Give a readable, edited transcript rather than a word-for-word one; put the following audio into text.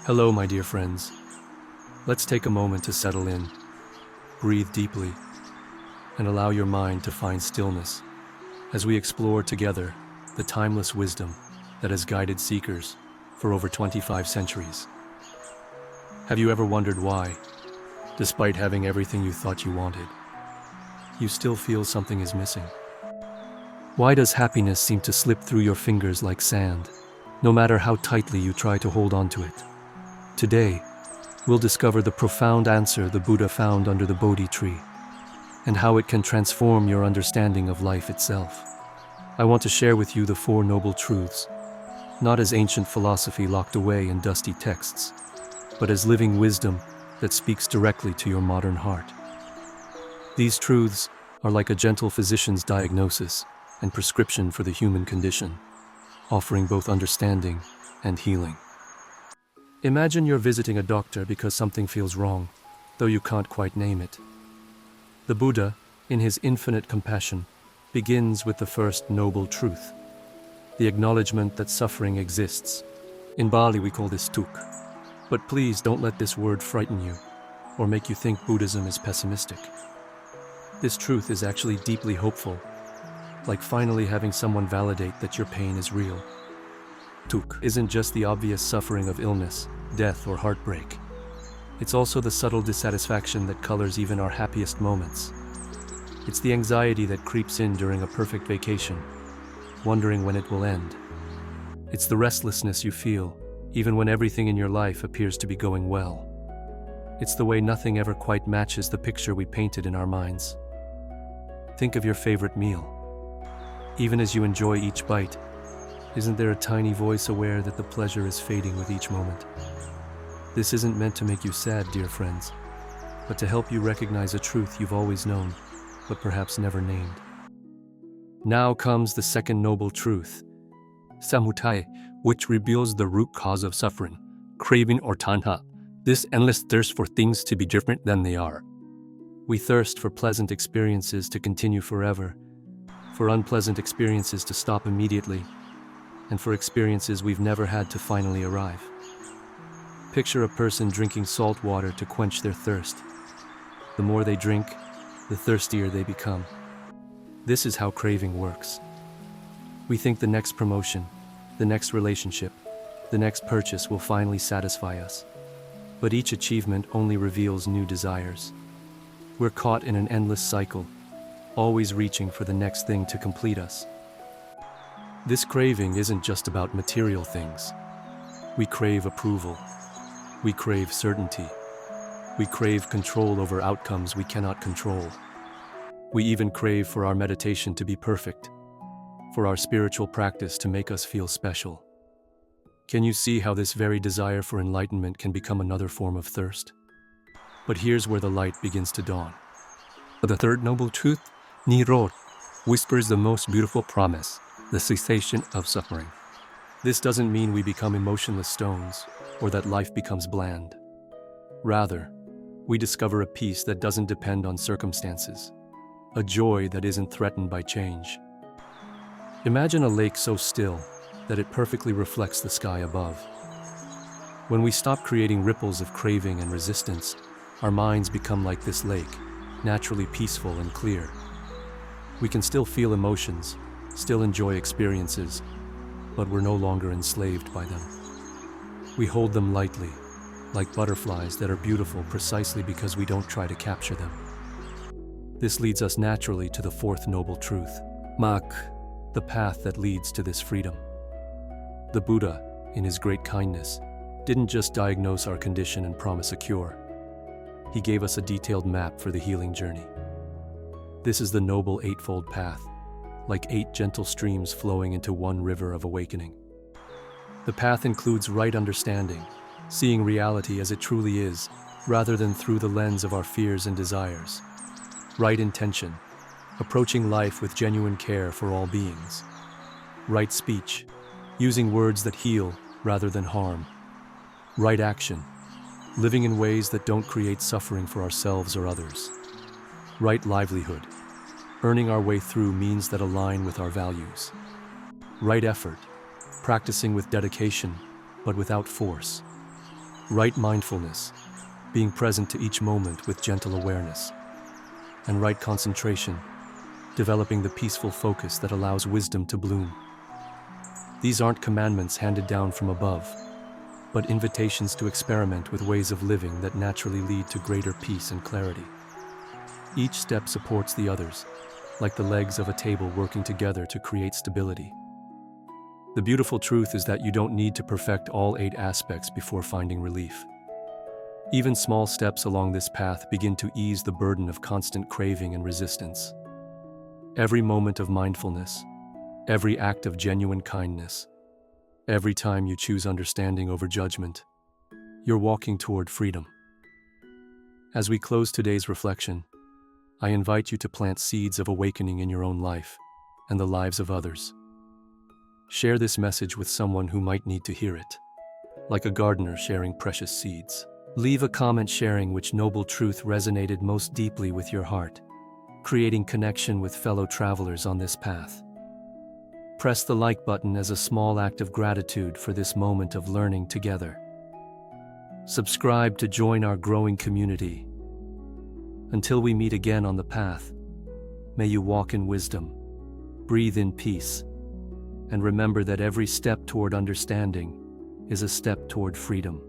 Hello, my dear friends. Let's take a moment to settle in, breathe deeply, and allow your mind to find stillness as we explore together the timeless wisdom that has guided seekers for over 25 centuries. Have you ever wondered why, despite having everything you thought you wanted, you still feel something is missing? Why does happiness seem to slip through your fingers like sand, no matter how tightly you try to hold on to it? Today, we'll discover the profound answer the Buddha found under the Bodhi tree, and how it can transform your understanding of life itself. I want to share with you the Four Noble Truths, not as ancient philosophy locked away in dusty texts, but as living wisdom that speaks directly to your modern heart. These truths are like a gentle physician's diagnosis and prescription for the human condition, offering both understanding and healing. Imagine you're visiting a doctor because something feels wrong, though you can't quite name it. The Buddha, in his infinite compassion, begins with the first noble truth, the acknowledgement that suffering exists. In Bali we call this dukkha. But please don't let this word frighten you or make you think Buddhism is pessimistic. This truth is actually deeply hopeful, like finally having someone validate that your pain is real. Dukkha isn't just the obvious suffering of illness, death, or heartbreak. It's also the subtle dissatisfaction that colors even our happiest moments. It's the anxiety that creeps in during a perfect vacation, wondering when it will end. It's the restlessness you feel, even when everything in your life appears to be going well. It's the way nothing ever quite matches the picture we painted in our minds. Think of your favorite meal. Even as you enjoy each bite, isn't there a tiny voice aware that the pleasure is fading with each moment? This isn't meant to make you sad, dear friends, but to help you recognize a truth you've always known, but perhaps never named. Now comes the second noble truth, samudaya, which reveals the root cause of suffering, craving or tanha, this endless thirst for things to be different than they are. We thirst for pleasant experiences to continue forever, for unpleasant experiences to stop immediately, and for experiences we've never had to finally arrive. Picture a person drinking salt water to quench their thirst. The more they drink, the thirstier they become. This is how craving works. We think the next promotion, the next relationship, the next purchase will finally satisfy us. But each achievement only reveals new desires. We're caught in an endless cycle, always reaching for the next thing to complete us. This craving isn't just about material things. We crave approval. We crave certainty. We crave control over outcomes we cannot control. We even crave for our meditation to be perfect, for our spiritual practice to make us feel special. Can you see how this very desire for enlightenment can become another form of thirst? But here's where the light begins to dawn. The third noble truth, Nirodha, whispers the most beautiful promise, the cessation of suffering. This doesn't mean we become emotionless stones or that life becomes bland. Rather, we discover a peace that doesn't depend on circumstances, a joy that isn't threatened by change. Imagine a lake so still that it perfectly reflects the sky above. When we stop creating ripples of craving and resistance, our minds become like this lake, naturally peaceful and clear. We can still feel emotions, still enjoy experiences, but we're no longer enslaved by them. We hold them lightly, like butterflies that are beautiful precisely because we don't try to capture them. This leads us naturally to the fourth noble truth, Mak, the path that leads to this freedom. The Buddha, in his great kindness, didn't just diagnose our condition and promise a cure. He gave us a detailed map for the healing journey. This is the noble Eightfold Path, like 8 gentle streams flowing into one river of awakening. The path includes right understanding, seeing reality as it truly is, rather than through the lens of our fears and desires. Right intention, approaching life with genuine care for all beings. Right speech, using words that heal rather than harm. Right action, living in ways that don't create suffering for ourselves or others. Right livelihood, earning our way through means that align with our values. Right effort, practicing with dedication, but without force. Right mindfulness, being present to each moment with gentle awareness. And right concentration, developing the peaceful focus that allows wisdom to bloom. These aren't commandments handed down from above, but invitations to experiment with ways of living that naturally lead to greater peace and clarity. Each step supports the others, like the legs of a table working together to create stability. The beautiful truth is that you don't need to perfect all 8 aspects before finding relief. Even small steps along this path begin to ease the burden of constant craving and resistance. Every moment of mindfulness, every act of genuine kindness, every time you choose understanding over judgment, you're walking toward freedom. As we close today's reflection, I invite you to plant seeds of awakening in your own life and the lives of others. Share this message with someone who might need to hear it, like a gardener sharing precious seeds. Leave a comment sharing which noble truth resonated most deeply with your heart, creating connection with fellow travelers on this path. Press the like button as a small act of gratitude for this moment of learning together. Subscribe to join our growing community. Until we meet again on the path, may you walk in wisdom, breathe in peace, and remember that every step toward understanding is a step toward freedom.